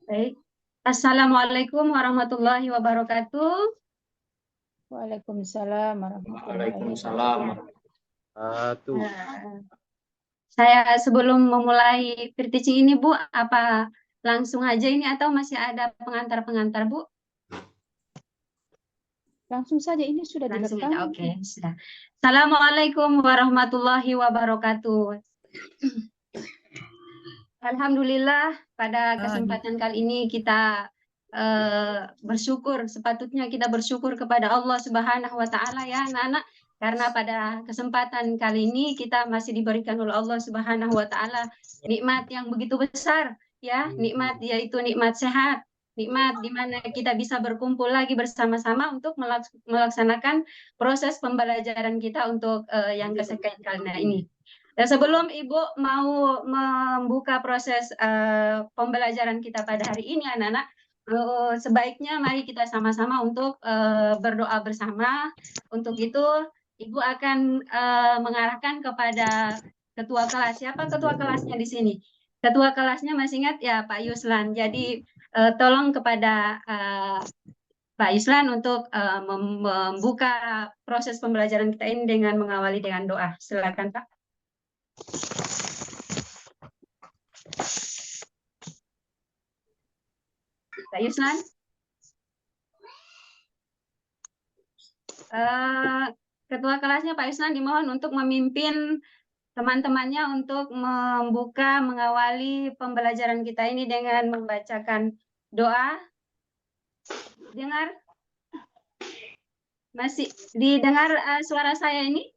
Baik. Assalamualaikum warahmatullahi wabarakatuh. Waalaikumsalam warahmatullahi Waalaikumsalam wabarakatuh. warahmatullahi wabarakatuh. Saya sebelum memulai teaching ini, Bu, apa langsung aja ini atau masih ada pengantar-pengantar, Bu? Langsung saja, ini sudah Langsung direkam. aja, oke, sudah. Assalamualaikum warahmatullahi wabarakatuh. Alhamdulillah, pada kesempatan kali ini kita bersyukur, sepatutnya kita bersyukur kepada Allah Subhanahu wa Ta'ala, ya, anak-anak, karena pada kesempatan kali ini kita masih diberikan oleh Allah Subhanahu wa Ta'ala nikmat yang begitu besar, ya, nikmat yaitu nikmat sehat, nikmat di mana kita bisa berkumpul lagi bersama-sama untuk melaksanakan proses pembelajaran kita untuk yang kesekian kalinya ini. Dan sebelum Ibu mau membuka proses pembelajaran kita pada hari ini, anak-anak, sebaiknya mari kita sama-sama untuk berdoa bersama. Untuk itu, Ibu akan mengarahkan kepada ketua kelas. Siapa ketua kelasnya di sini? Ketua kelasnya masih ingat ya, Pak Yuslan. Jadi tolong kepada Pak Yuslan untuk membuka proses pembelajaran kita ini dengan mengawali dengan doa. Silakan, Pak. Pak Yuslan. Ketua kelasnya Pak Yuslan dimohon untuk memimpin teman-temannya untuk membuka, mengawali pembelajaran kita ini dengan membacakan doa. Dengar? Masih didengar suara saya ini?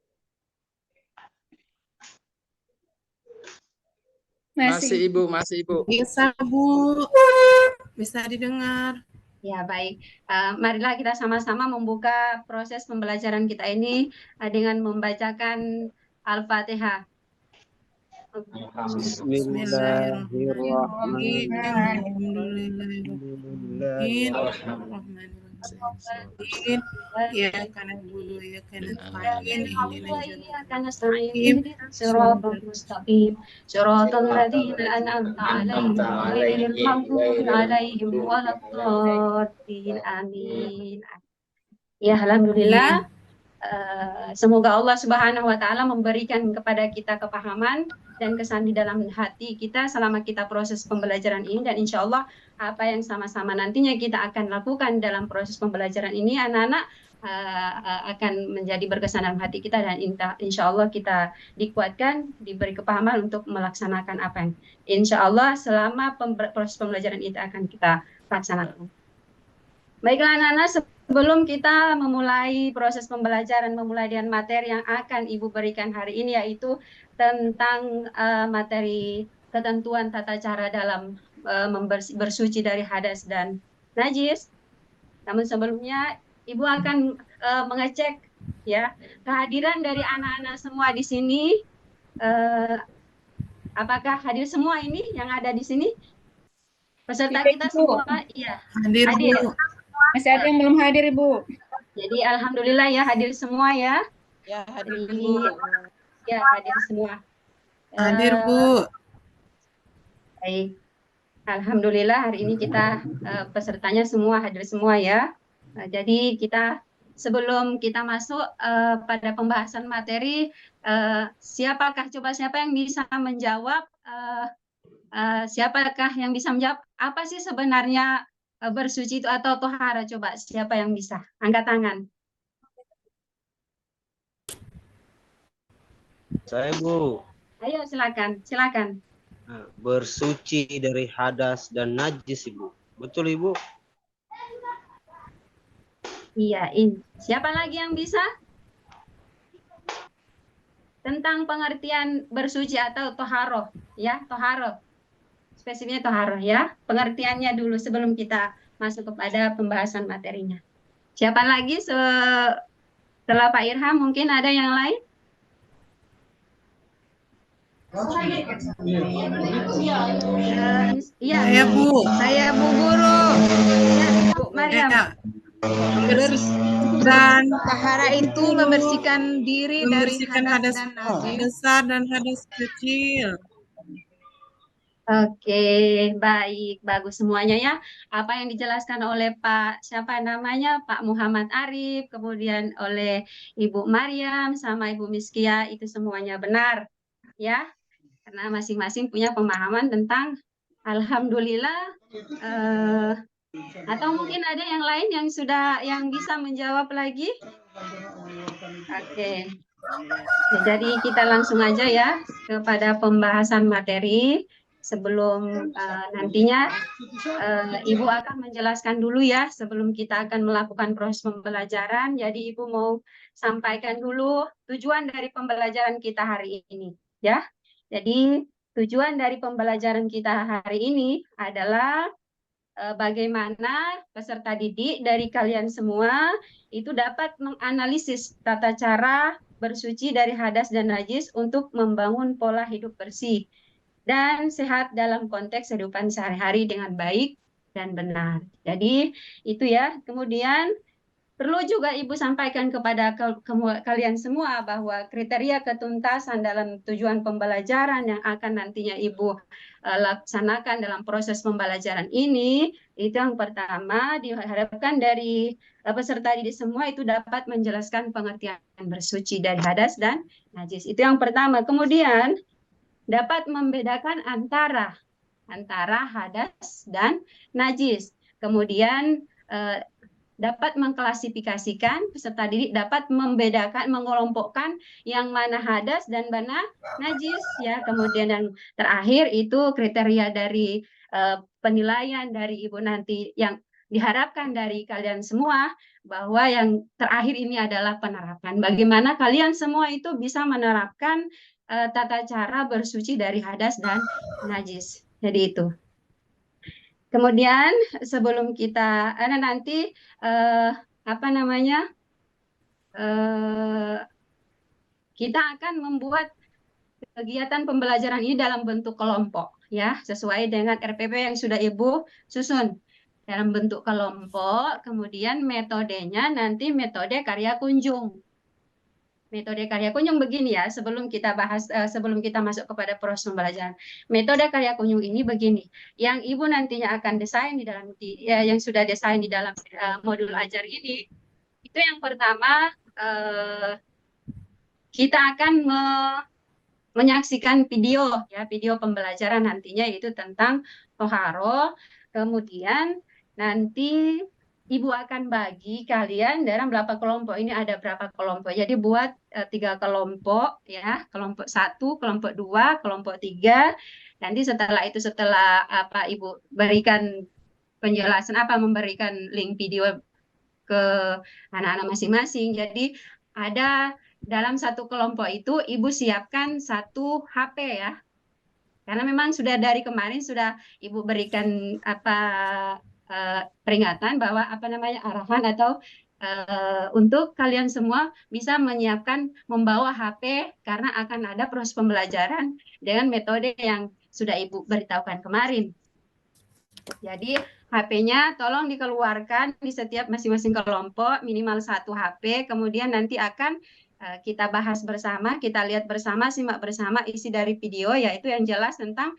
Masih Ibu, masih Ibu. Bisa Bu, bisa didengar. Ya, baik. Marilah kita sama-sama membuka proses pembelajaran kita ini dengan membacakan Al-Fatihah. Bismillahirrahmanirrahim. Ya karena dulu ya karena lain ini Siratal mustaqim siratal ladzina an'amta 'alaihim ghairil maghdubi 'alaihim waladdallin. Amin. Ya, alhamdulillah. Semoga Allah Subhanahu wa Ta'ala memberikan kepada kita kepahaman dan kesan di dalam hati kita selama kita proses pembelajaran ini, dan insya Allah apa yang sama-sama nantinya kita akan lakukan dalam proses pembelajaran ini, anak-anak, akan menjadi berkesan dalam hati kita, dan insya Allah kita dikuatkan, diberi kepahaman untuk melaksanakan apa yang insya Allah selama proses pembelajaran itu akan kita laksanakan. Baiklah anak-anak, sebelum kita memulai proses pembelajaran, memulai dengan materi yang akan Ibu berikan hari ini, yaitu tentang materi ketentuan tata cara dalam bersuci dari hadas dan najis. Namun sebelumnya Ibu akan mengecek ya kehadiran dari anak-anak semua di sini. Apakah hadir semua ini yang ada di sini? Peserta kita semua, iya. Hadir. Masih ada yang belum hadir, Ibu. Jadi alhamdulillah ya hadir semua ya. Ya, hadir Bu. Ya, hadir semua. Hadir Bu. Baik. Alhamdulillah hari ini kita pesertanya semua hadir semua ya. Jadi kita sebelum kita masuk pada pembahasan materi, siapa yang bisa menjawab? Siapakah yang bisa menjawab apa sih sebenarnya bersuci itu atau tohara? Coba siapa yang bisa? Angkat tangan. Saya Bu. Ayo silakan. Bersuci dari hadas dan najis Ibu. Betul Ibu? Iya, siapa lagi yang bisa? Tentang pengertian bersuci atau toharoh, ya, toharoh. Spesifiknya toharoh ya. Pengertiannya dulu sebelum kita masuk kepada pembahasan materinya. Siapa lagi setelah Pak Irham, mungkin ada yang lain? Saya Bu. Saya Bu Guru. Ya, Bu Mariam. Dan tahara itu membersihkan diri dari hadas dan najis besar dan hadas kecil. Oke, baik, bagus semuanya ya. Apa yang dijelaskan oleh Pak, siapa namanya, Pak Muhammad Arif, kemudian oleh Ibu Maryam sama Ibu Miskia itu semuanya benar, ya. Karena masing-masing punya pemahaman tentang Alhamdulillah. eh, atau mungkin ada yang lain yang yang bisa menjawab lagi? Oke. Jadi kita langsung aja ya kepada pembahasan materi. Sebelum nantinya Ibu akan menjelaskan dulu ya sebelum kita akan melakukan proses pembelajaran. Jadi Ibu mau sampaikan dulu tujuan dari pembelajaran kita hari ini ya. Jadi tujuan dari pembelajaran kita hari ini adalah bagaimana peserta didik dari kalian semua itu dapat menganalisis tata cara bersuci dari hadas dan najis untuk membangun pola hidup bersih dan sehat dalam konteks kehidupan sehari-hari dengan baik dan benar. Jadi itu ya. Kemudian perlu juga Ibu sampaikan kepada kalian semua bahwa kriteria ketuntasan dalam tujuan pembelajaran yang akan nantinya Ibu laksanakan dalam proses pembelajaran ini, itu yang pertama diharapkan dari peserta didik semua itu dapat menjelaskan pengertian bersuci dari hadas dan najis. Itu yang pertama. Kemudian dapat membedakan antara hadas dan najis. Kemudian dapat mengklasifikasikan, peserta didik dapat membedakan, mengelompokkan yang mana hadas dan mana najis ya. Kemudian yang terakhir itu kriteria dari penilaian dari Ibu nanti yang diharapkan dari kalian semua, bahwa yang terakhir ini adalah penerapan. Bagaimana kalian semua itu bisa menerapkan tata cara bersuci dari hadas dan najis. Jadi itu. Kemudian sebelum kita nanti apa namanya kita akan membuat kegiatan pembelajaran ini dalam bentuk kelompok ya, sesuai dengan RPP yang sudah Ibu susun dalam bentuk kelompok. Kemudian metodenya nanti metode karya kunjung. Metode karya kunjung begini ya, sebelum kita bahas, sebelum kita masuk kepada proses pembelajaran. Metode karya kunjung ini begini, yang Ibu nantinya akan desain di dalam, yang sudah desain di dalam modul ajar ini, itu yang pertama, kita akan menyaksikan video, ya, video pembelajaran nantinya itu tentang toharo, kemudian nanti Ibu akan bagi kalian dalam berapa kelompok. Ini ada berapa kelompok. Jadi buat 3 kelompok ya, kelompok 1, kelompok 2, kelompok 3. Nanti setelah itu, setelah apa Ibu berikan penjelasan memberikan link video ke anak-anak masing-masing. Jadi ada dalam satu kelompok itu Ibu siapkan 1 HP ya. Karena memang sudah dari kemarin sudah Ibu berikan peringatan bahwa arahan atau untuk kalian semua bisa menyiapkan membawa HP karena akan ada proses pembelajaran dengan metode yang sudah Ibu beritahukan kemarin. Jadi HP-nya tolong dikeluarkan di setiap masing-masing kelompok minimal 1 HP, kemudian nanti akan kita bahas bersama, kita lihat bersama, simak bersama isi dari video, yaitu yang jelas tentang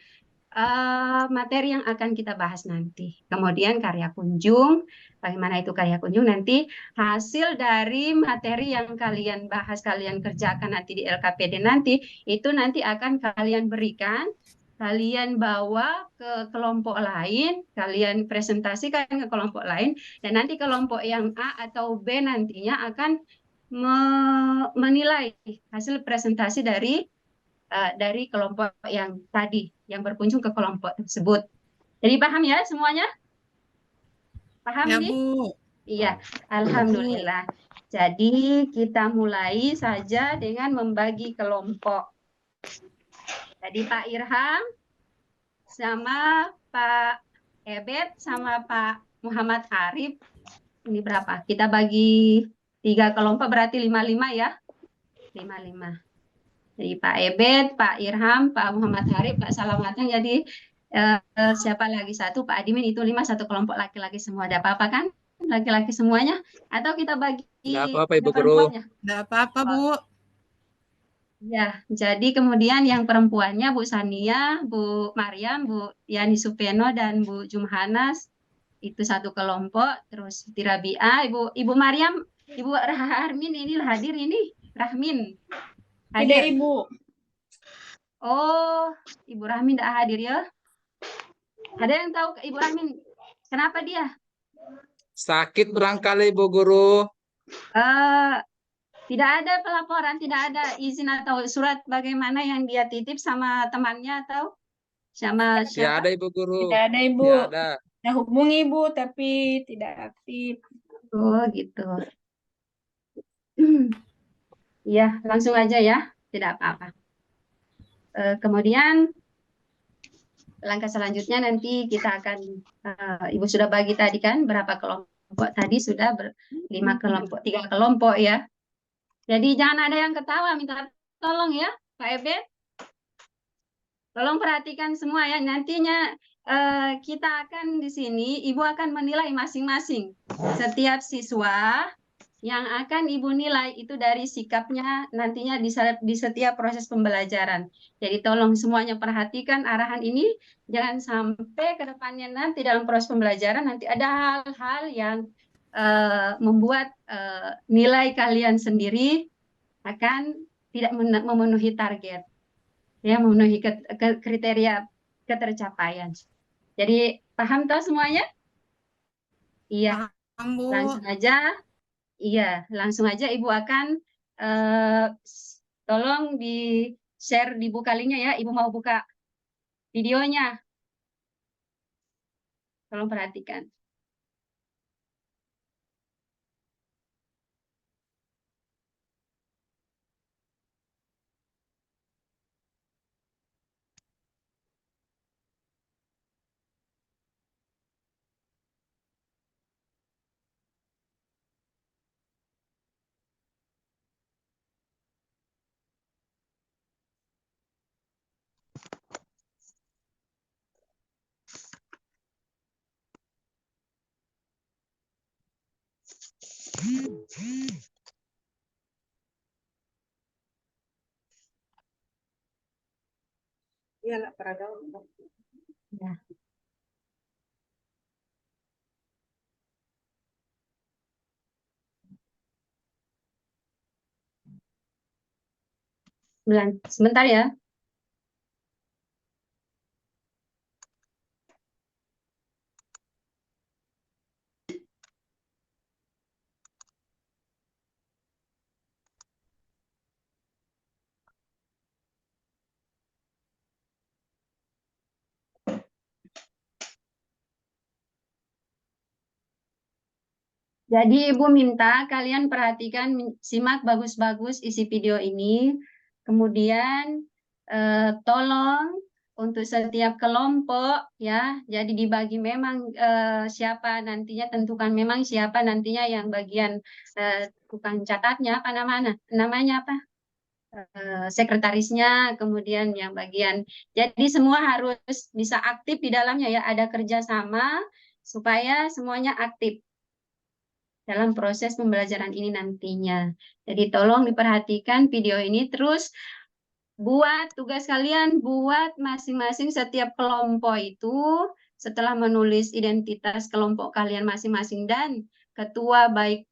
materi yang akan kita bahas nanti. Kemudian karya kunjung, bagaimana itu karya kunjung, nanti hasil dari materi yang kalian bahas, kalian kerjakan nanti di LKPD nanti, itu nanti akan kalian berikan, kalian bawa ke kelompok lain, kalian presentasikan ke kelompok lain, dan nanti kelompok yang A atau B nantinya akan menilai hasil presentasi dari kelompok yang tadi, yang berkunjung ke kelompok tersebut. Jadi paham ya semuanya? Paham Ya, nih? Bu. Iya, alhamdulillah. Jadi kita mulai saja dengan membagi kelompok. Jadi Pak Irham sama Pak Ebet sama Pak Muhammad Arif, ini berapa? Kita bagi 3 kelompok berarti 55 ya. 55. Jadi Pak Ebet, Pak Irham, Pak Muhammad Arif, Pak Salamatan. Jadi siapa lagi satu? Pak Adimin, itu 5 satu kelompok laki-laki semua. Ada apa-apa kan? Laki-laki semuanya? Atau kita bagi Nggak apa-apa Ibu Guru. Nggak apa-apa, Bu. Ya, jadi kemudian yang perempuannya Bu Sania, Bu Mariam, Bu Yani Supeno, dan Bu Jumhanas itu satu kelompok. Terus Siti Rabi'ah, Ibu Mariam, Ibu Rahmin ini hadir ini, Rahmin Tidak, hadir. Ibu. Oh, Ibu Rahmin tidak hadir ya? Ada yang tahu Ibu Rahmin kenapa dia? Sakit barangkali Bu Guru. Eh, tidak ada pelaporan, tidak ada izin atau surat bagaimana yang dia titip sama temannya atau sama Tidak siapa? ada Ibu Guru. Tidak ada, Ibu. Tidak ada. Nah, hubungi Ibu, tapi tidak aktif. Oh, gitu. Iya, langsung aja ya, tidak apa-apa. Kemudian langkah selanjutnya nanti kita akan, Ibu sudah bagi tadi kan berapa kelompok tadi sudah 5 kelompok, 3 kelompok ya. Jadi jangan ada yang ketawa, minta tolong ya, Pak Ebe. Tolong perhatikan semua ya. Nantinya kita akan di sini, Ibu akan menilai masing-masing. Setiap siswa yang akan Ibu nilai itu dari sikapnya nantinya di setiap proses pembelajaran. Jadi tolong semuanya perhatikan arahan ini. Jangan sampai ke depannya nanti dalam proses pembelajaran nanti ada hal-hal yang membuat nilai kalian sendiri akan tidak memenuhi target, ya memenuhi kriteria ketercapaian. Jadi paham toh semuanya? Iya, Paham, Bu. langsung aja. Iya, langsung aja Ibu akan eh, tolong di share dibuka linknya ya. Ibu mau buka videonya. Tolong perhatikan. Iya lah, pernah. Ya. Sebentar ya. Jadi Ibu minta kalian perhatikan, simak bagus-bagus isi video ini. Kemudian tolong untuk setiap kelompok ya, jadi dibagi memang siapa nantinya, tentukan memang siapa nantinya yang bagian tukang catatnya, apa namanya apa? Sekretarisnya, kemudian yang bagian. Jadi semua harus bisa aktif di dalamnya ya, ada kerjasama supaya semuanya aktif dalam proses pembelajaran ini nantinya. Jadi tolong diperhatikan video ini, terus buat tugas kalian, buat masing-masing setiap kelompok itu setelah menulis identitas kelompok kalian masing-masing dan ketua baik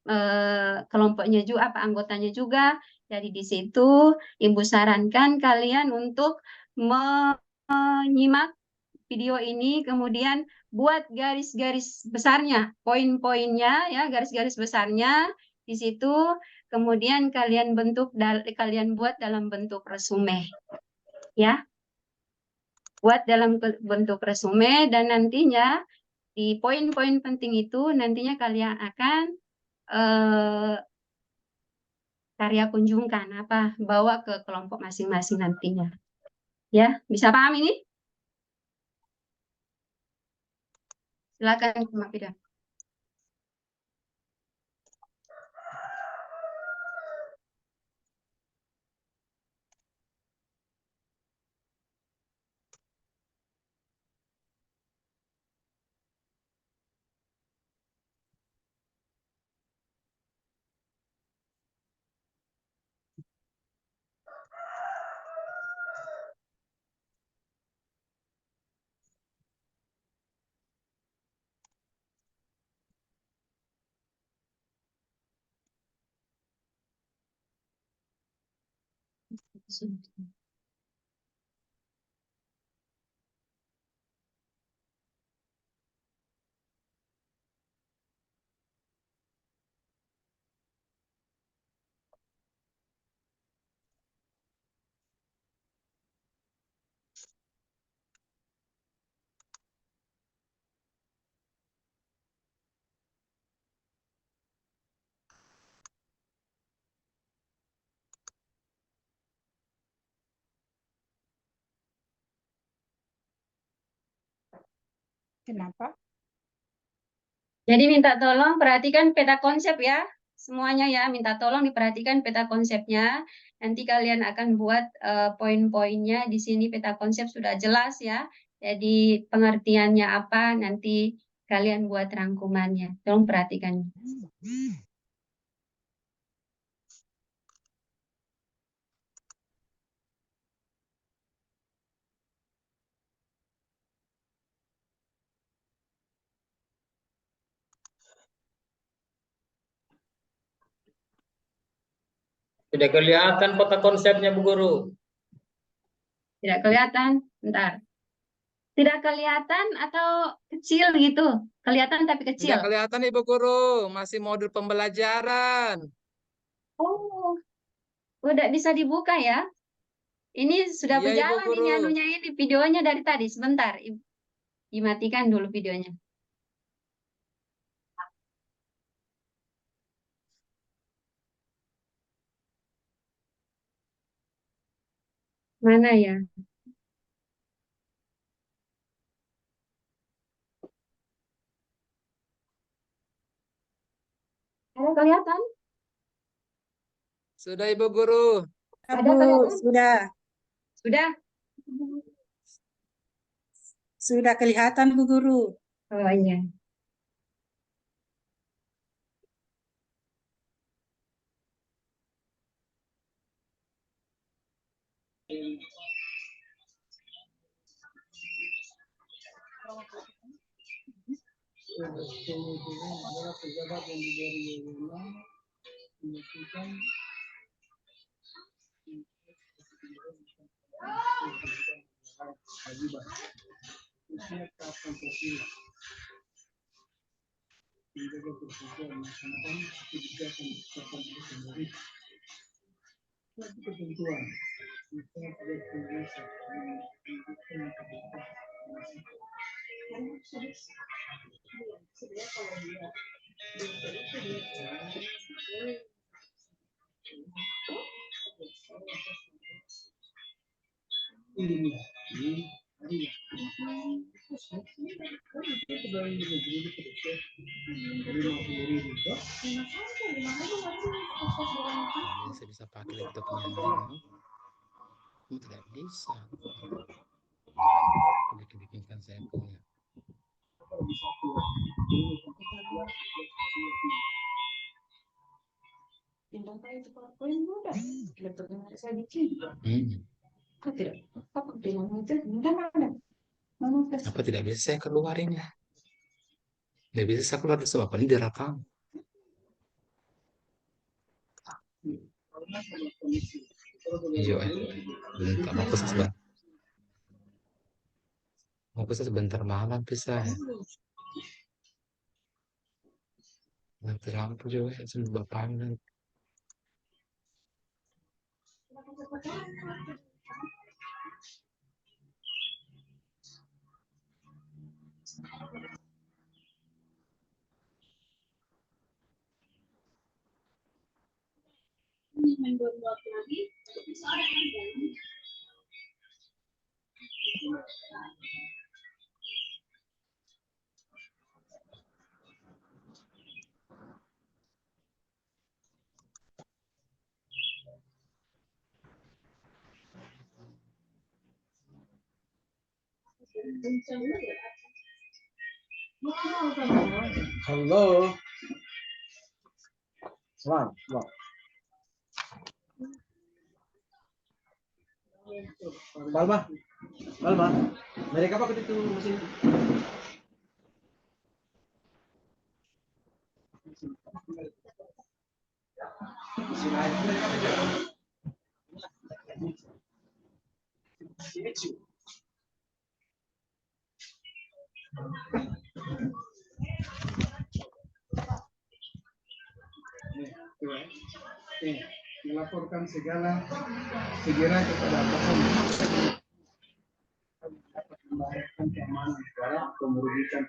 kelompoknya juga apa anggotanya juga. Jadi di situ Ibu sarankan kalian untuk menyimak video ini, kemudian buat garis-garis besarnya, poin-poinnya ya, garis-garis besarnya di situ, kemudian kalian buat dalam bentuk resume ya. Buat dalam bentuk resume dan nantinya di poin-poin penting itu nantinya kalian akan karya kunjungkan apa bawa ke kelompok masing-masing nantinya. Ya, bisa paham ini? Silakan Mbak Fida. Kenapa? Jadi minta tolong perhatikan peta konsep ya. Semuanya ya, minta tolong diperhatikan peta konsepnya. Nanti kalian akan buat poin-poinnya. Di sini peta konsep sudah jelas ya. Jadi pengertiannya apa, nanti kalian buat rangkumannya. Tolong perhatikan. Tidak kelihatan peta konsepnya, Bu Guru. Tidak kelihatan? Bentar. Tidak kelihatan atau kecil gitu? Kelihatan tapi kecil. Tidak kelihatan, Ibu Guru. Masih modul pembelajaran. Oh, udah bisa dibuka ya? Ini sudah Iya, Ibu berjalan Guru. ini anunya ini videonya dari tadi. Sebentar, dimatikan dulu videonya. Mana ya? Ada kelihatan? Sudah, Ibu Guru. Ya, Ada Bu, kelihatan? sudah. Sudah? Sudah kelihatan, Bu Guru. Oh iya. Saya bisa pakai laptopnya Nino. Tidak bisa. Bikin saya punya. Apa tidak bisa saya keluarin ya? Tidak bisa saya keluar sebab ini direkam. Iya, bentar mau pesan sebentar. Mau pesan sebentar malam bisa ya. Nanti lampu juga ya, sudah bapaknya. Halo. Bang, bang. Balma. Balma. Dari kapan itu mesin? Mesin air dari kapan? Melaporkan segala segera kepada Bapak dapat membahayakan keamanan negara atau merugikan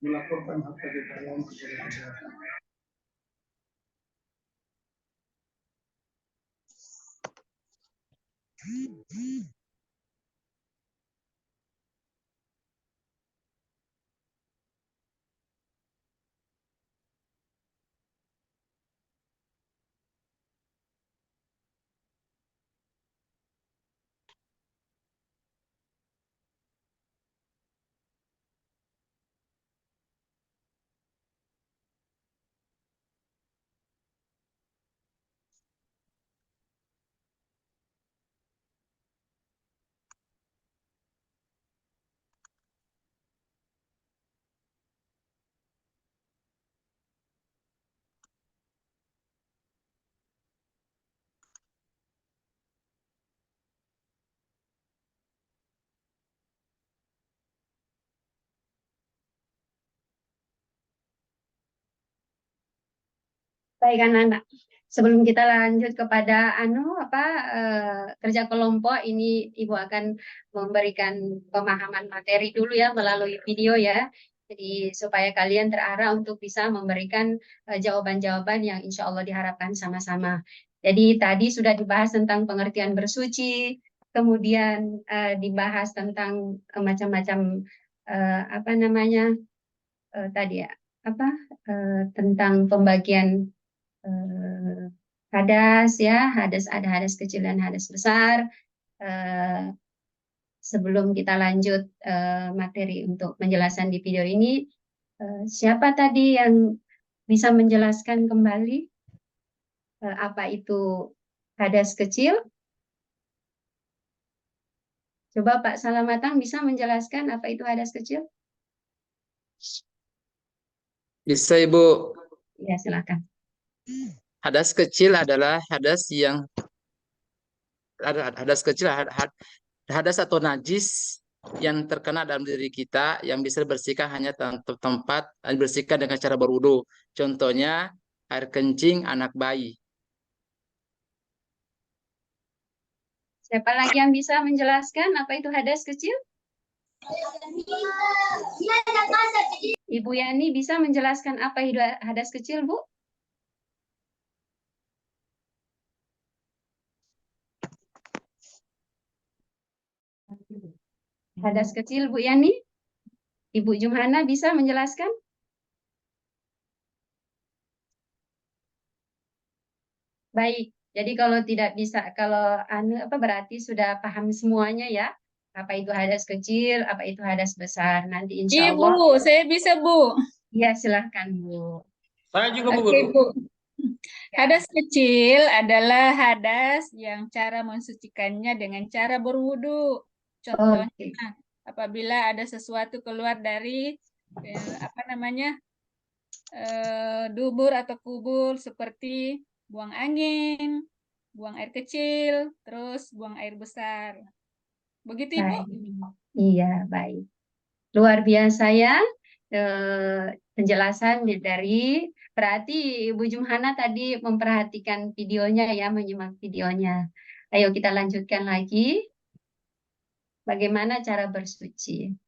melaporkan harta kekayaan kepada negara. Baik anak-anak, sebelum kita lanjut kepada kerja kelompok, ini Ibu akan memberikan pemahaman materi dulu ya melalui video ya. Jadi supaya kalian terarah untuk bisa memberikan jawaban-jawaban yang insya Allah diharapkan sama-sama. Jadi tadi sudah dibahas tentang pengertian bersuci, kemudian dibahas tentang macam-macam tadi ya tentang pembagian hadas ya, ada hadas kecil dan hadas besar. Sebelum kita lanjut materi untuk penjelasan di video ini, siapa tadi yang bisa menjelaskan kembali apa itu hadas kecil? Coba Pak Salamatang bisa menjelaskan apa itu hadas kecil? Bisa Ibu. Ya, silakan. Hadas kecil adalah hadas atau najis yang terkena dalam diri kita yang bisa dibersihkan hanya tempat dibersihkan dengan cara berwudu. Contohnya air kencing anak bayi. Siapa lagi yang bisa menjelaskan apa itu hadas kecil? Ibu Yani bisa menjelaskan apa itu hadas kecil, Bu? Hadas kecil, Bu Yani? Ibu Jumhana bisa menjelaskan? Baik, jadi kalau tidak bisa, berarti sudah paham semuanya ya. Apa itu hadas kecil, apa itu hadas besar. Nanti insya Iya, Bu. Allah, Saya bisa, Bu. ya silahkan Bu. Saya juga Bu Oke, Guru. Bu. Hadas kecil adalah hadas yang cara mensucikannya dengan cara berwudu. Contohnya, Oke, apabila ada sesuatu keluar dari dubur atau kubur seperti buang angin, buang air kecil, terus buang air besar. Begitu, Ibu? baik. Iya, baik. Luar biasa ya penjelasan dari berarti Ibu Jumhana tadi memperhatikan videonya ya, menyimak videonya. Ayo kita lanjutkan lagi. Bagaimana cara bersuci?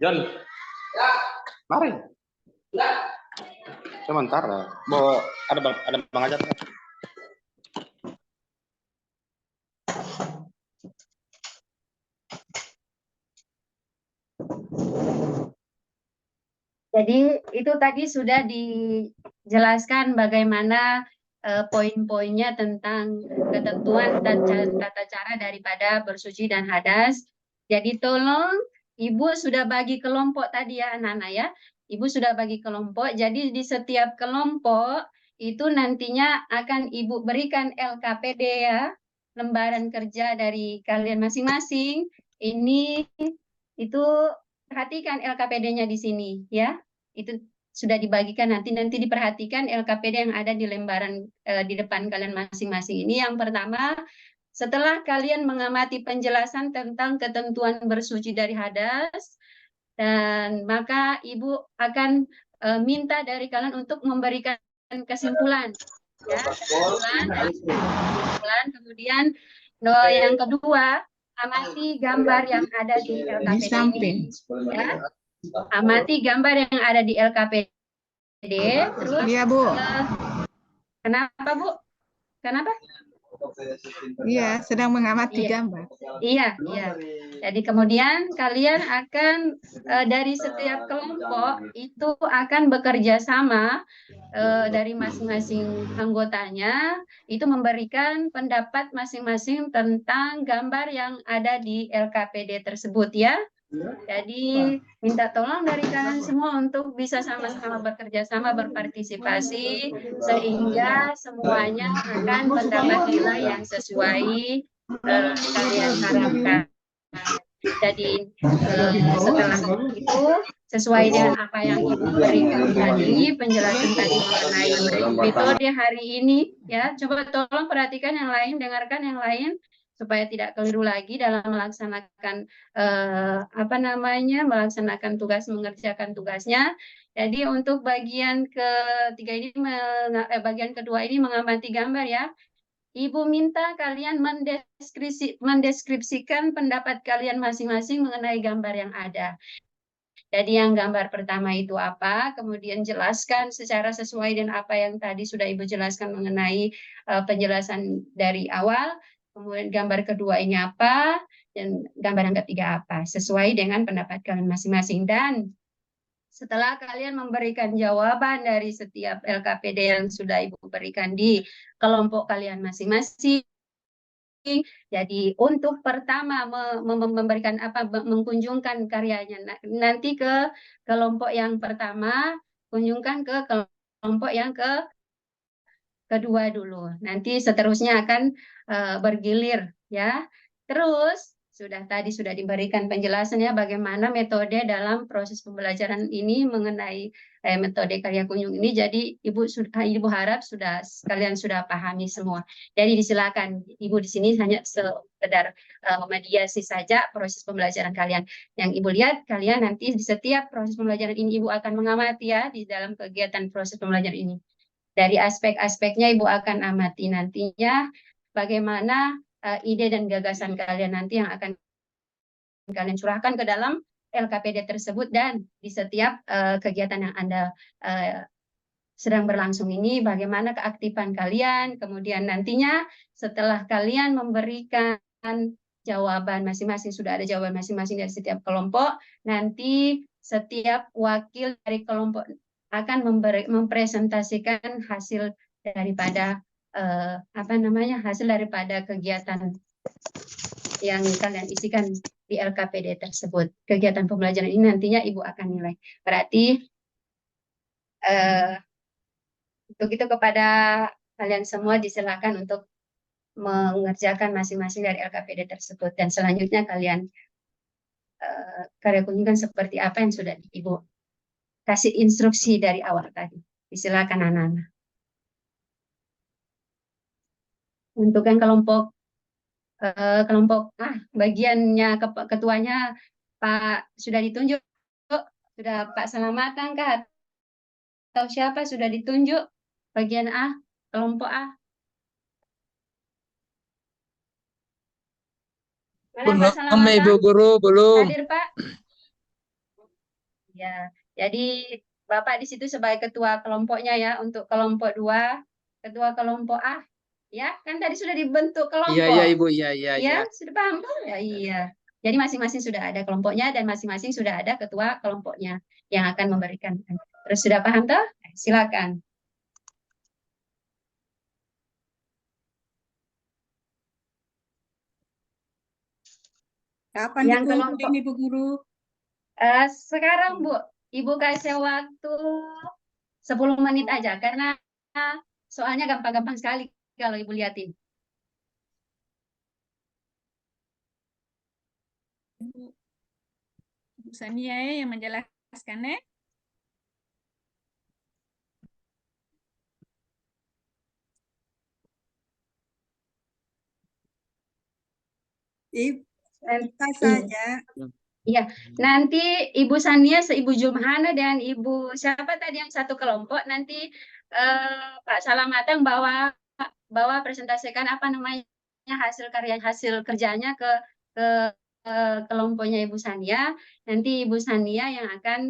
John, mari. Sebentar, mau ada Bang Ajat. Jadi itu tadi sudah dijelaskan bagaimana poin-poinnya tentang ketentuan dan tata cara daripada bersuci dan hadas. Jadi tolong Ibu sudah bagi kelompok tadi ya anak-anak ya. Ibu sudah bagi kelompok. Jadi di setiap kelompok itu nantinya akan Ibu berikan LKPD ya, lembaran kerja dari kalian masing-masing. Ini itu perhatikan LKPD-nya di sini ya. Itu sudah dibagikan nanti diperhatikan LKPD yang ada di lembaran di depan kalian masing-masing. Ini yang pertama, setelah kalian mengamati penjelasan tentang ketentuan bersuci dari hadas, dan maka Ibu akan minta dari kalian untuk memberikan kesimpulan. Ya, kesimpulan. Kemudian yang kedua, amati gambar yang ada di LKPD ini. Ya. Amati gambar yang ada di LKPD. Terus, Iya, Bu. Kenapa, Bu? Kenapa? Iya, sedang mengamati gambar. Iya. Jadi kemudian kalian akan dari setiap kelompok itu akan bekerja sama dari masing-masing anggotanya itu memberikan pendapat masing-masing tentang gambar yang ada di LKPD tersebut ya. Jadi minta tolong dari kalian semua untuk bisa sama-sama bekerja sama, berpartisipasi sehingga semuanya akan mendapat nilai yang sesuai kalian harapkan. Jadi setelah itu sesuai dengan apa yang Ibu berikan tadi, penjelasan tadi mengenai metode hari ini ya. Coba tolong perhatikan yang lain, dengarkan yang lain supaya tidak keliru lagi dalam melaksanakan melaksanakan tugas, mengerjakan tugasnya. Jadi untuk bagian ketiga ini, bagian kedua ini mengamati gambar ya. Ibu minta kalian mendeskripsikan pendapat kalian masing-masing mengenai gambar yang ada. Jadi yang gambar pertama itu apa, kemudian jelaskan secara sesuai dengan apa yang tadi sudah Ibu jelaskan mengenai penjelasan dari awal. Kemudian gambar kedua ini apa, dan gambar yang ketiga apa, sesuai dengan pendapat kalian masing-masing. Dan setelah kalian memberikan jawaban dari setiap LKPD yang sudah Ibu berikan di kelompok kalian masing-masing, jadi untuk pertama memberikan mengkunjungkan karyanya nanti ke kelompok yang pertama, kunjungkan ke kelompok yang kedua dulu. Nanti seterusnya akan bergilir ya. Terus tadi sudah diberikan penjelasannya bagaimana metode dalam proses pembelajaran ini mengenai metode karya kunjung ini. Jadi Ibu harap kalian sudah pahami semua. Jadi disilakan Ibu di sini hanya sekedar memediasi saja proses pembelajaran kalian. Yang Ibu lihat kalian nanti di setiap proses pembelajaran ini Ibu akan mengamati ya di dalam kegiatan proses pembelajaran ini. Dari aspek-aspeknya Ibu akan amati nantinya bagaimana ide dan gagasan kalian nanti yang akan kalian curahkan ke dalam LKPD tersebut, dan di setiap kegiatan yang Anda sedang berlangsung ini bagaimana keaktifan kalian. Kemudian nantinya setelah kalian memberikan jawaban masing-masing, sudah ada jawaban masing-masing dari setiap kelompok, nanti setiap wakil dari kelompok akan mempresentasikan hasil daripada hasil daripada kegiatan yang kalian isikan di LKPD tersebut. Kegiatan pembelajaran ini nantinya Ibu akan nilai. Berarti untuk itu kepada kalian semua disilakan untuk mengerjakan masing-masing dari LKPD tersebut, dan selanjutnya kalian karya kunjungan seperti apa yang sudah Ibu kasih instruksi dari awal tadi. Disilakan anak-anak. Untuk yang kelompok bagiannya ketuanya Pak sudah ditunjuk, sudah Pak Selamatan kah atau siapa sudah ditunjuk bagian A, kelompok A? Mana Pak Belum, Selamatan? Ibu Guru, belum. Hadir Pak? Ya, jadi Bapak di situ sebagai ketua kelompoknya ya untuk kelompok 2, ketua kelompok A. Ya, kan tadi sudah dibentuk Iya, iya, kelompok. Ibu. Iya, iya, iya. Ya, sudah paham kan? Ya, iya. Jadi masing-masing sudah ada kelompoknya dan masing-masing sudah ada ketua kelompoknya yang akan memberikan. Terus sudah paham toh? Silakan. Kapan Yang dikumpulin kelompok Ibu Guru? sekarang Bu, Ibu kasih waktu 10 menit aja karena soalnya gampang-gampang sekali kalau Ibu liatin. Ibu Sania ya yang menjelaskannya. Ibu Dan- saja. Iya, nanti Ibu Sania, Ibu Jumhana dan Ibu siapa tadi yang satu kelompok nanti Pak Salamatang bawa bawa presentasikan apa namanya hasil karya hasil kerjanya ke kelompoknya Ibu Sania. Nanti Ibu Sania yang akan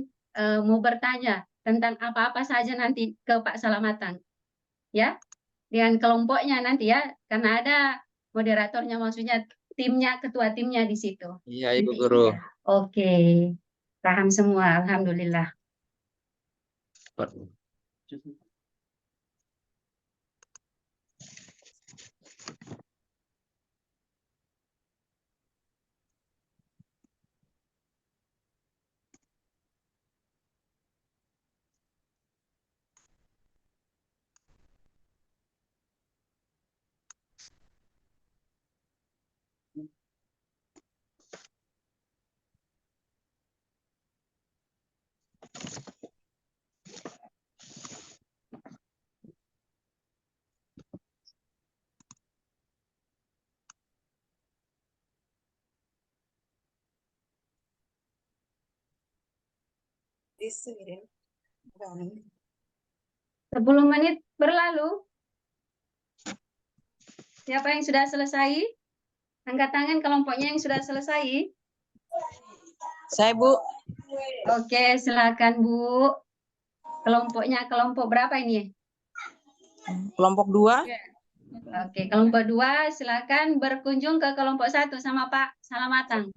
mau bertanya tentang apa-apa saja nanti ke Pak Salamatang, ya, dengan kelompoknya nanti ya, karena ada moderatornya maksudnya timnya, ketua timnya di situ. Iya, Ibu Nanti, Guru. ya. Oke, paham semua, alhamdulillah. Disuruh. 10 menit berlalu. Siapa yang sudah selesai? Angkat tangan kelompoknya yang sudah selesai. Saya, Bu. Oke, silakan Bu. Kelompoknya kelompok berapa ini? Kelompok 2. Oke, kelompok 2 silakan berkunjung ke kelompok 1 sama Pak Salamatang.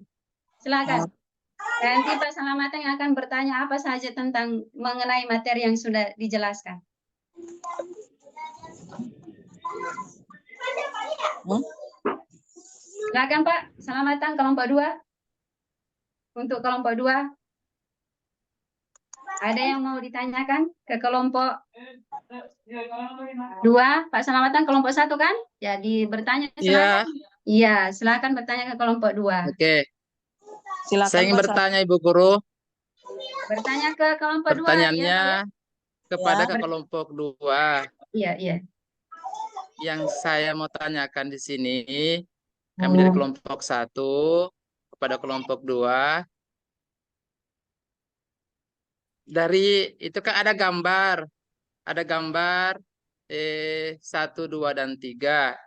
Silakan. Nanti Pak Salamatang yang akan bertanya apa saja tentang mengenai materi yang sudah dijelaskan. Silakan Pak Salamatang kelompok 2. Untuk kelompok 2. Ada yang mau ditanyakan ke kelompok 2? Pak Salamatang kelompok 1 kan? Jadi bertanya Iya. silakan. Iya, silakan bertanya ke kelompok 2. Oke. Silakan, Saya ingin Pak. bertanya, Ibu Guru. Bertanya ke kelompok 2. Pertanyaannya kepada Ya. ke kelompok 2. Iya, iya. Yang saya mau tanyakan di sini, kami dari kelompok 1 kepada kelompok 2. Dari itu kan ada gambar 1, 2, dan 3.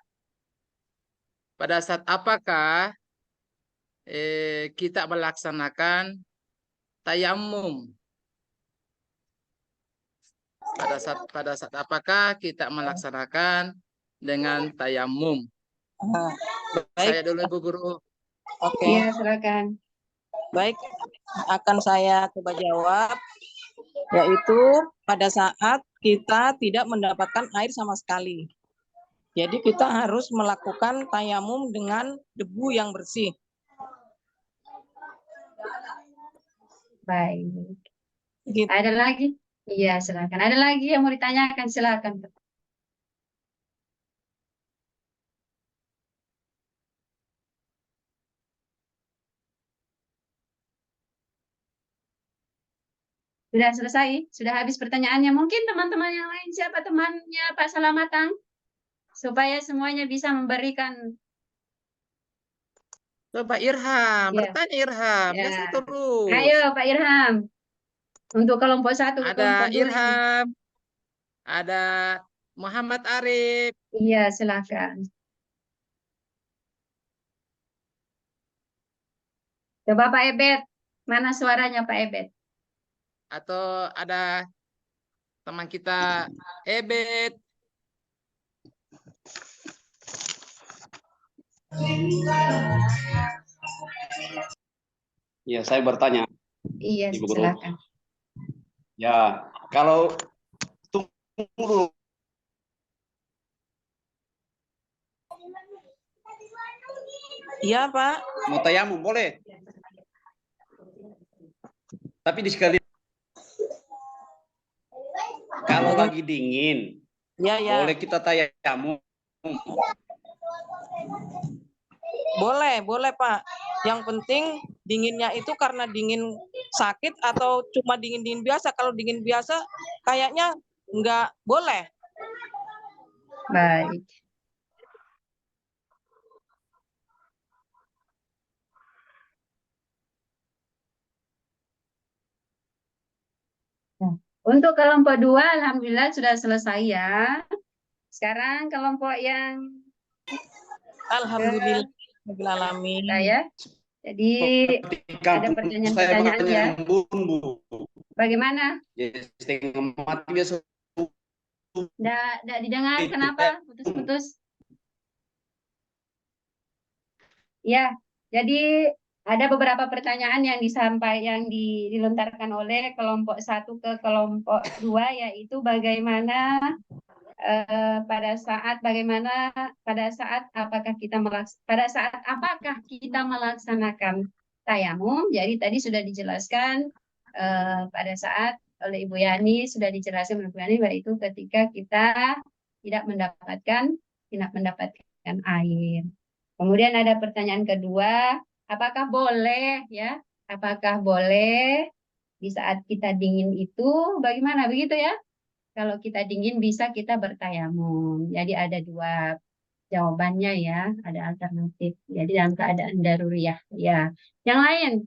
Pada saat apakah kita melaksanakan tayamum? Pada saat apakah kita melaksanakan dengan tayamum? Saya Baik. dulu, Ibu Guru. Oke. Iya, silakan. Baik, akan saya coba jawab, yaitu pada saat kita tidak mendapatkan air sama sekali. Jadi kita harus melakukan tayamum dengan debu yang bersih. Baik. Gitu. Ada lagi? Iya, silakan. Ada lagi yang mau ditanyakan? Silakan. Sudah selesai? Sudah habis pertanyaannya? Mungkin teman-teman yang lain, siapa temannya Pak Salamatang? Supaya semuanya bisa memberikan. Coba Irham, Ya. bertanya Irham. Ya. Biasa terus. Ayo Pak Irham. Untuk kelompok 1 ke kelompok Ada 2 ini. Irham, ada Muhammad Arif. Iya, silakan. Coba Pak Ebet. Mana suaranya Pak Ebet? Atau ada teman kita Ebet? Ya, saya bertanya, Iya, Ibu Guru. silakan. Ya, kalau tunggu dulu. Iya, Pak. Mau tayamum boleh. Tapi di sekali kalau lagi dingin, Ya, ya. boleh kita tayamum. Boleh Pak. Yang penting dinginnya itu karena dingin sakit atau cuma dingin-dingin biasa. Kalau dingin biasa kayaknya nggak boleh. Baik. Nah, untuk kelompok 2, alhamdulillah sudah selesai ya. Sekarang kelompok yang Alhamdulillah. saya. Jadi ada pertanyaan-pertanyaan ya. Bu. Bagaimana? Ya, setengah mati biasa. Nggak didengar, kenapa? Putus-putus. Ya, jadi ada beberapa pertanyaan yang dilontarkan oleh kelompok 1 ke kelompok 2, yaitu bagaimana pada saat apakah kita melaksanakan tayamum. Jadi tadi sudah dijelaskan pada saat oleh Ibu Yani, sudah dijelaskan oleh Ibu Yani, yaitu ketika kita tidak mendapatkan air. Kemudian ada pertanyaan kedua, apakah boleh di saat kita dingin itu bagaimana, begitu ya? Kalau kita dingin bisa kita bertayamum. Jadi ada dua jawabannya ya, ada alternatif. Jadi dalam keadaan daruriyah ya. Yang lain,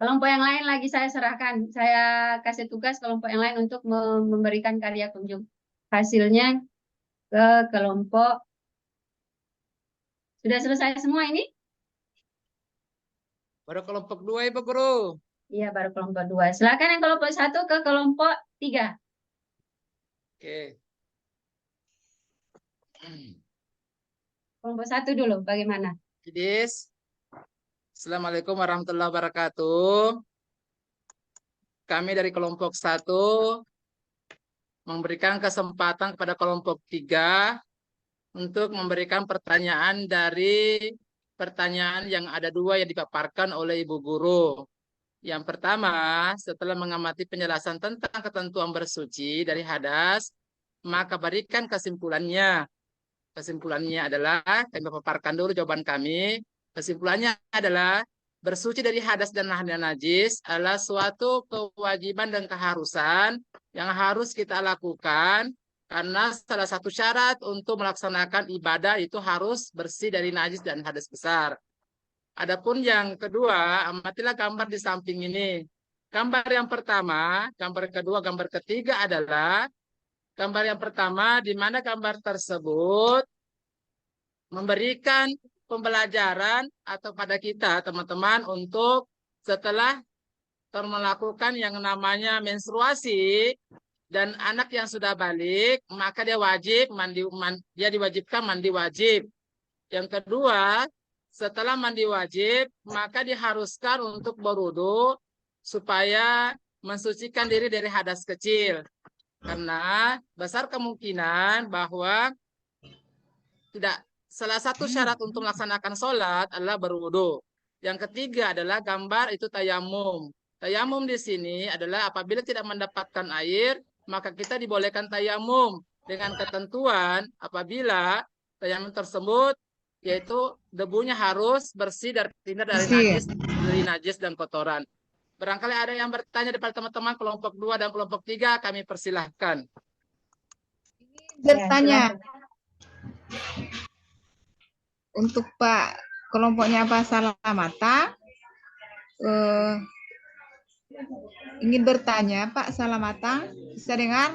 kelompok yang lain lagi saya serahkan, saya kasih tugas kelompok yang lain untuk memberikan karya kunjung hasilnya ke kelompok. Sudah selesai semua ini? Baru kelompok 2 Ibu Guru. Iya, baru kelompok 2. Silakan yang kelompok 1 ke kelompok 3. Oke. Kelompok 1 dulu, bagaimana? Kidis. Assalamualaikum warahmatullahi wabarakatuh. Kami dari kelompok 1 memberikan kesempatan kepada kelompok 3 untuk memberikan pertanyaan dari pertanyaan yang ada 2 yang dipaparkan oleh Ibu Guru. Yang pertama, setelah mengamati penjelasan tentang ketentuan bersuci dari hadas, maka berikan kesimpulannya. Kesimpulannya adalah, kami paparkan dulu jawaban kami. Kesimpulannya adalah, bersuci dari hadas dan najis adalah suatu kewajiban dan keharusan yang harus kita lakukan, karena salah satu syarat untuk melaksanakan ibadah itu harus bersih dari najis dan hadas besar. Adapun yang kedua, amatilah gambar di samping ini. Gambar yang pertama, gambar kedua, gambar ketiga adalah gambar yang pertama, di mana gambar tersebut memberikan pembelajaran atau pada kita, teman-teman, untuk setelah melakukan yang namanya menstruasi dan anak yang sudah balik, maka dia diwajibkan mandi wajib. Yang kedua, setelah mandi wajib, maka diharuskan untuk berwudu supaya mensucikan diri dari hadas kecil. Karena besar kemungkinan bahwa salah satu syarat untuk melaksanakan sholat adalah berwudu. Yang ketiga adalah gambar itu tayamum. Tayamum di sini adalah apabila tidak mendapatkan air, maka kita dibolehkan tayamum dengan ketentuan apabila tayamum tersebut yaitu debunya harus bersih dari najis dan kotoran. Barangkali ada yang bertanya daripada teman-teman kelompok 2 dan kelompok 3, kami persilahkan. Bertanya untuk Pak kelompoknya Pak Salamata, ingin bertanya Pak Salamata, bisa dengar?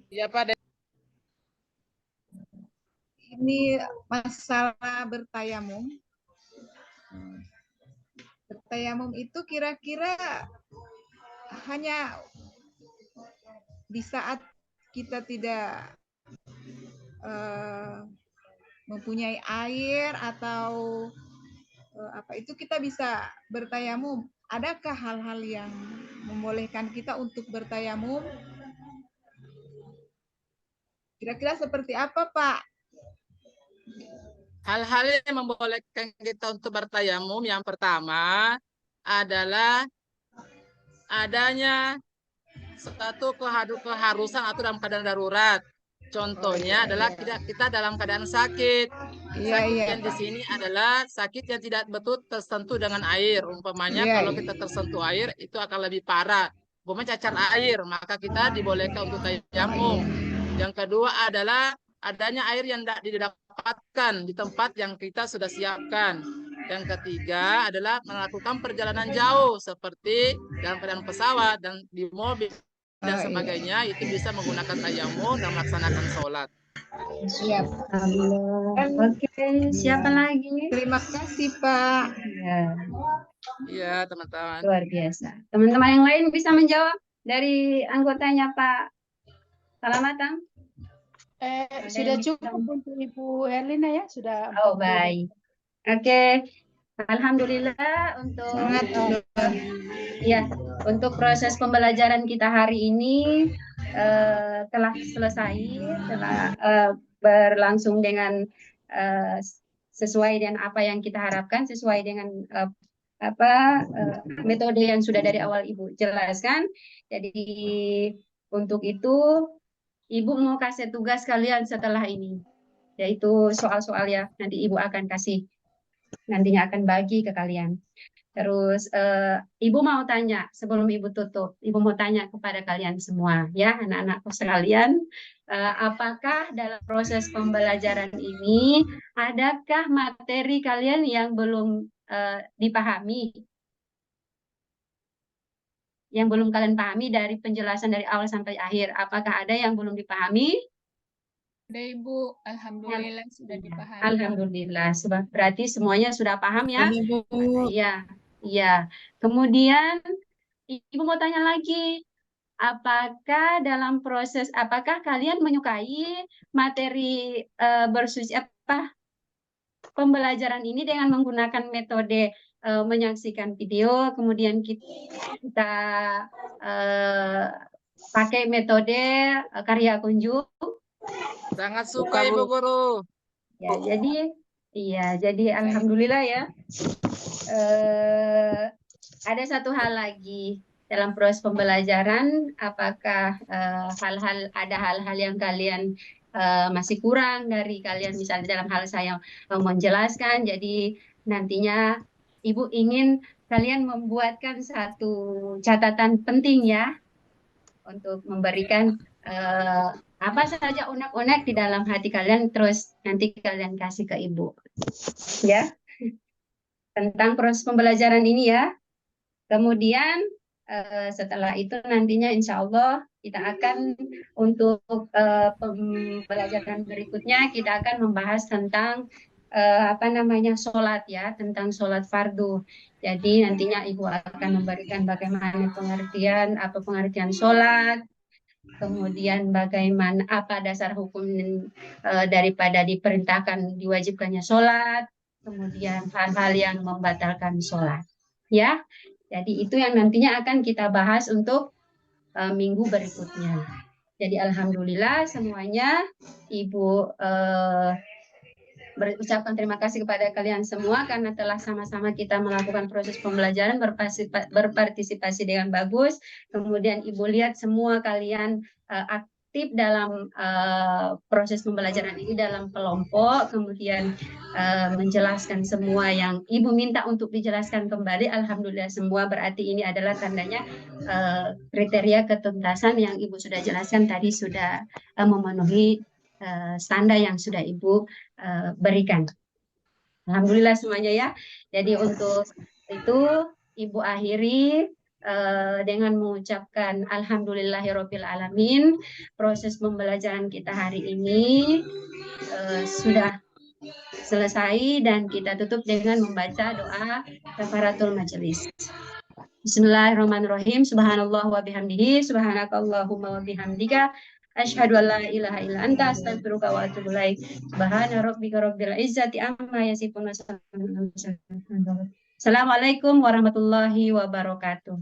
Iya Pak. Ini masalah bertayamum. Bertayamum itu kira-kira hanya di saat kita tidak mempunyai air atau apa itu kita bisa bertayamum. Adakah hal-hal yang membolehkan kita untuk bertayamum? Kira-kira seperti apa, Pak? Hal-hal yang membolehkan kita untuk bertayamum yang pertama adalah adanya satu keharusan atau dalam keadaan darurat. Contohnya adalah kita dalam keadaan sakit. Sakit yang di sini adalah sakit yang tidak betul tersentuh dengan air. Umpamanya kalau kita tersentuh air itu akan lebih parah. Umpamanya cacar air, maka kita dibolehkan untuk tayamum. Yang kedua adalah adanya air yang tidak didapatkan di tempat yang kita sudah siapkan. Yang ketiga adalah melakukan perjalanan jauh seperti dalam keadaan pesawat dan di mobil dan sebagainya, itu bisa menggunakan tayamum dan melaksanakan sholat. Siap. Oke, siapa lagi? Terima kasih, Pak. Iya, teman-teman. Luar biasa. Teman-teman yang lain bisa menjawab dari anggotanya Pak Salamatang? Sudah cukup untuk Ibu Herlina ya, sudah. Oh, baik. Oke. Alhamdulillah untuk proses pembelajaran kita hari ini telah selesai, telah berlangsung dengan sesuai dengan apa yang kita harapkan, sesuai dengan metode yang sudah dari awal Ibu jelaskan. Jadi untuk itu Ibu mau kasih tugas kalian setelah ini, yaitu soal-soal ya nanti Ibu akan kasih. Nantinya akan bagi ke kalian. Terus Ibu mau tanya sebelum Ibu tutup, Ibu mau tanya kepada kalian semua ya anak-anakku sekalian, apakah dalam proses pembelajaran ini adakah materi kalian yang belum dipahami? Yang belum kalian pahami dari penjelasan dari awal sampai akhir, apakah ada yang belum dipahami? Ada Ibu, alhamdulillah sudah dipahami. Alhamdulillah, berarti semuanya sudah paham ya? Ibu. Iya, iya. Kemudian Ibu mau tanya lagi, apakah dalam proses, apakah kalian menyukai materi bersuci pembelajaran ini dengan menggunakan metode menyaksikan video, kemudian kita pakai metode karya kunjung? Sangat suka Ibu Guru. Ya, jadi alhamdulillah ya. Ada satu hal lagi dalam proses pembelajaran, apakah ada hal-hal yang kalian masih kurang dari kalian, misalnya dalam hal saya menjelaskan, jadi nantinya Ibu ingin kalian membuatkan satu catatan penting ya, untuk memberikan apa saja unek-unek di dalam hati kalian, terus nanti kalian kasih ke Ibu ya tentang proses pembelajaran ini ya. Kemudian setelah itu nantinya insya Allah kita akan untuk pembelajaran berikutnya kita akan membahas tentang sholat ya, tentang sholat fardu. Jadi nantinya Ibu akan memberikan bagaimana pengertian sholat, kemudian bagaimana apa dasar hukum daripada diperintahkan diwajibkannya sholat, kemudian hal-hal yang membatalkan sholat ya. Jadi itu yang nantinya akan kita bahas untuk minggu berikutnya. Jadi alhamdulillah semuanya Ibu berucapkan terima kasih kepada kalian semua karena telah sama-sama kita melakukan proses pembelajaran, berpartisipasi dengan bagus. Kemudian Ibu lihat semua kalian aktif dalam proses pembelajaran ini dalam kelompok, kemudian menjelaskan semua yang Ibu minta untuk dijelaskan kembali. Alhamdulillah semua, berarti ini adalah tandanya kriteria ketuntasan yang Ibu sudah jelaskan tadi sudah memenuhi standar yang sudah Ibu berikan. Alhamdulillah semuanya ya. Jadi untuk itu Ibu akhiri dengan mengucapkan alhamdulillahirabbil alamin. Proses pembelajaran kita hari ini sudah selesai dan kita tutup dengan membaca doa kafaratul majelis. Bismillahirrahmanirrahim. Subhanallah wa bihamdihi, subhanakallahumma wa bihamdika, asyhadu an la ilaha illa anta, astaghfiruka wa atubu ilaik. Subhana rabbika rabbil izzati amma yasifun wa salamun alal mursalin. Assalamualaikum warahmatullahi wabarakatuh.